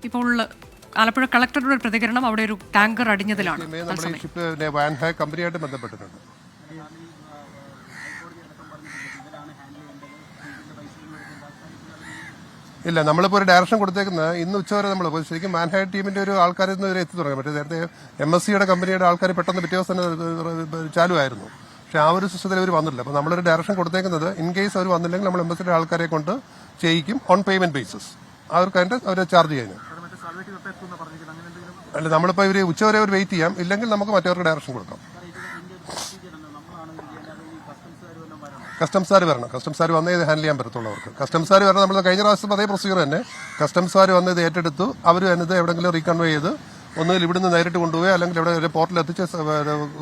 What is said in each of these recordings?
ഇപ്പോൾ ആലപ്പുഴ കളക്ടറുടെ ഒരു പ്രതികരണം അവിടെ ഒരു ടാങ്കർ അടിഞ്ഞതിലാണ്. കമ്പനിയായിട്ട് ബന്ധപ്പെട്ടിട്ടുണ്ട്. ഇല്ല, നമ്മളിപ്പോൾ ഒരു ഡയറക്ഷൻ കൊടുത്തേക്കുന്നത് ഇന്ന് ഉച്ചവരെ നമ്മൾ ശരിക്കും മാൻഹൈ ടീമിന്റെ ഒരു ആൾക്കാർ ഇന്ന് എത്തി തുടങ്ങി. മറ്റേ നേരത്തെ MSCയുടെ കമ്പനിയുടെ ആൾക്കാർ പെട്ടെന്ന് പിറ്റേ ദിവസം തന്നെ ചാലുവായിരുന്നു. പക്ഷെ ആ ഒരു സിസ്റ്റത്തിൽ അവർ വന്നില്ല. അപ്പോൾ നമ്മളൊരു ഡയറക്ഷൻ കൊടുത്തേക്കുന്നത് ഇൻ കേസ് അവർ വന്നില്ലെങ്കിൽ നമ്മൾ MSCയുടെ ആൾക്കാരെ കൊണ്ട് ചെയ്യിക്കും ഓൺ പേയ്മെന്റ് ബേസിസ്. അവർക്ക് അതിന്റെ അവരെ ചാർജ് ചെയ്യാൻ. അല്ല, നമ്മളിപ്പോൾ ഇവർ ഉച്ചവരെ ഒരു വെയിറ്റ് ചെയ്യാം, ഇല്ലെങ്കിൽ നമുക്ക് മറ്റവർക്ക് ഡയറക്ഷൻ കൊടുക്കാം. കസ്റ്റംസുകാർ വരണം. കസ്റ്റംസുകാർ വന്നേ ഇത് ഹാൻഡിൽ ചെയ്യാൻ പറ്റത്തുള്ളൂ അവർക്ക്. കസ്റ്റംസുകാർ വരണം. നമ്മൾ കഴിഞ്ഞ പ്രാവശ്യം അതേ പ്രൊസീജിയർ തന്നെ. കസ്റ്റംസുകാർ വന്ന് ഇത് ഏറ്റെടുത്തു. അവർ ഇത് എവിടെയെങ്കിലും റീകൺവേ ചെയ്ത് ഒന്നുകിൽ ഇവിടുന്ന് നേരിട്ട് കൊണ്ടുപോയി അല്ലെങ്കിൽ ഇവിടെ ഒരു പോർട്ടിൽ എത്തിച്ച്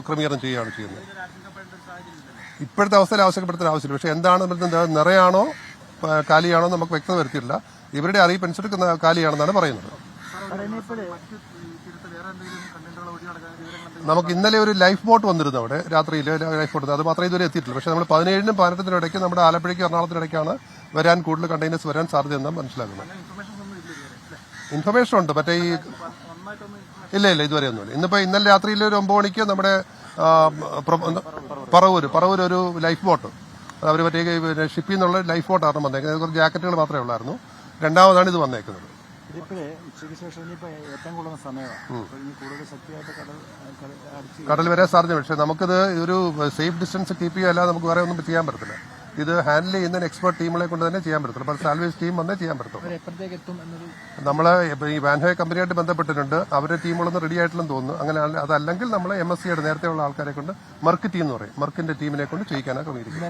ക്രമീകരണം ചെയ്യുകയാണ് ചെയ്യുന്നത്. ഇപ്പോഴത്തെ അവസ്ഥയിൽ ആവശ്യപ്പെടുത്തുന്ന ആവശ്യമില്ല. പക്ഷേ എന്താണ് നിറയാണോ കാലിയാണോ നമുക്ക് വ്യക്തത വരുത്തിയില്ല. ഇവരുടെ അറിയിപ്പ് അനുസരിച്ച് കാലിയാണെന്നാണ് പറയുന്നത്. നമുക്ക് ഇന്നലെ ഒരു ലൈഫ് ബോട്ട് വന്നിരുന്നു അവിടെ രാത്രിയിൽ. ലൈഫ് ബോട്ട് അത് മാത്രമേ ഇതുവരെ എത്തിയിട്ടില്ല. പക്ഷേ നമ്മൾ 17-നും 18-നും ഇടയ്ക്ക് നമ്മുടെ ആലപ്പുഴയ്ക്ക് എറണാകുളത്തിനിടയ്ക്കാണ് വരാൻ കൂടുതൽ കണ്ടെയ്നേഴ്സ് വരാൻ സാധ്യതയെന്ന് മനസ്സിലാക്കുന്നത്. ഇൻഫർമേഷൻ ഉണ്ട്. മറ്റേ ഈ ഇല്ല ഇതുവരെ ഒന്നുമില്ല. ഇന്നലെ രാത്രിയിൽ ഒരു 9 മണിക്ക് നമ്മുടെ പറവൂർ ഒരു ലൈഫ് ബോട്ട് അവർ മറ്റേ ഷിപ്പിൽ നിന്നുള്ള ലൈഫ് ബോട്ടാണ് വന്നേക്കുന്നത്. കുറച്ച് ജാക്കറ്റുകൾ മാത്രമേ ഉള്ളായിരുന്നു. രണ്ടാമതാണ് ഇത് വന്നേക്കുന്നത്. കടൽ വരാൻ സാധ്യത. പക്ഷെ നമുക്കിത് ഒരു സേഫ് ഡിസ്റ്റൻസ് കീപ്പ് ചെയ്യുക, അല്ലാതെ നമുക്ക് വേറെ ഒന്നും ചെയ്യാൻ പറ്റത്തില്ല. ഇത് ഹാൻഡിൽ ചെയ്യുന്ന എക്സ്പെർട്ട് ടീമുകളെ കൊണ്ട് തന്നെ ചെയ്യാൻ പറ്റത്തില്ല. അപ്പോൾ സാൽവേജ് ടീം വന്നേ ചെയ്യാൻ പറ്റത്തുള്ളൂ. നമ്മൾ ഈ വാൻഹോയ് കമ്പനിയായിട്ട് ബന്ധപ്പെട്ടിട്ടുണ്ട്. അവരുടെ ടീമുകളൊന്നും റെഡി ആയിട്ടില്ലെന്ന് തോന്നുന്നു. അങ്ങനെ അതല്ലെങ്കിൽ നമ്മൾ MSCയുടെ നേരത്തെയുള്ള ആൾക്കാരെ കൊണ്ട് മർക്ക് ടീം എന്ന് പറയും, മർക്കിന്റെ ടീമിനെ കൊണ്ട് ചെയ്യിക്കാനാണ് ക്രമീകരിക്കുക.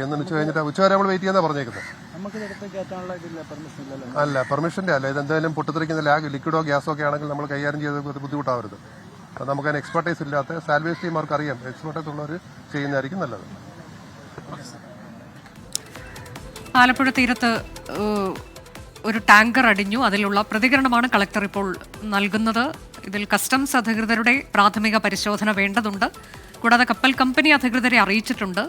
എന്ന് വെച്ച് കഴിഞ്ഞിട്ട് ഉച്ചവരെ നമ്മൾ വെയിറ്റ് ചെയ്യാനാണ് പറഞ്ഞേക്കുന്നത്. അല്ല, പെർമിഷന്റെ അല്ല. ഇതെന്തായാലും പൊട്ടിത്തെറിക്കുന്ന ലിക്വിഡോ ഗ്യാസോ ഒക്കെ ആണെങ്കിൽ നമ്മൾ കൈകാര്യം ചെയ്ത് ബുദ്ധിമുട്ടാവരുത്. അത് നമുക്ക് അതിന് എക്സ്പെർട്ടൈസ് ഇല്ലാത്ത സാൽവേജ് ടീം അവർക്ക് അറിയാം. എക്സ്പെർട്ടൈസ് ഉള്ളവർ ചെയ്യുന്നതായിരിക്കും നല്ലത്. ആലപ്പുഴ തീരത്ത് ഒരു ടാങ്കർ അടിഞ്ഞു. അതിലുള്ള പ്രതികരണമാണ് കളക്ടർ ഇപ്പോൾ നൽകുന്നത്. ഇതിൽ കസ്റ്റംസ് അധികൃതരുടെ പ്രാഥമിക പരിശോധന വേണ്ടതുണ്ട്. കൂടാതെ കപ്പൽ കമ്പനി അധികൃതരെ അറിയിച്ചിട്ടുണ്ട്.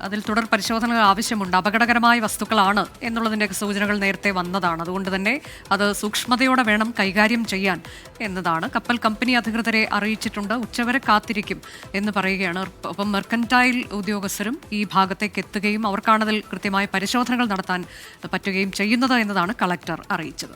അതിൽ തുടർ പരിശോധനകൾ ആവശ്യമുണ്ട്. അപകടകരമായ വസ്തുക്കളാണ് എന്നുള്ളതിൻ്റെ സൂചനകൾ നേരത്തെ വന്നതാണ്. അതുകൊണ്ട് തന്നെ അത് സൂക്ഷ്മതയോടെ വേണം കൈകാര്യം ചെയ്യാൻ എന്നതാണ്. കപ്പൽ കമ്പനി അധികൃതരെ അറിയിച്ചിട്ടുണ്ട്. ഉച്ചവരെ കാത്തിരിക്കും എന്ന് പറയുകയാണ്. ഒപ്പം മെർക്കന്റൈൽ ഉദ്യോഗസ്ഥരും ഈ ഭാഗത്തേക്ക് എത്തുകയും അവർക്കാണതിൽ കൃത്യമായ പരിശോധനകൾ നടത്താൻ പറ്റുകയും ചെയ്യുന്നത് എന്നതാണ് കളക്ടർ അറിയിച്ചത്.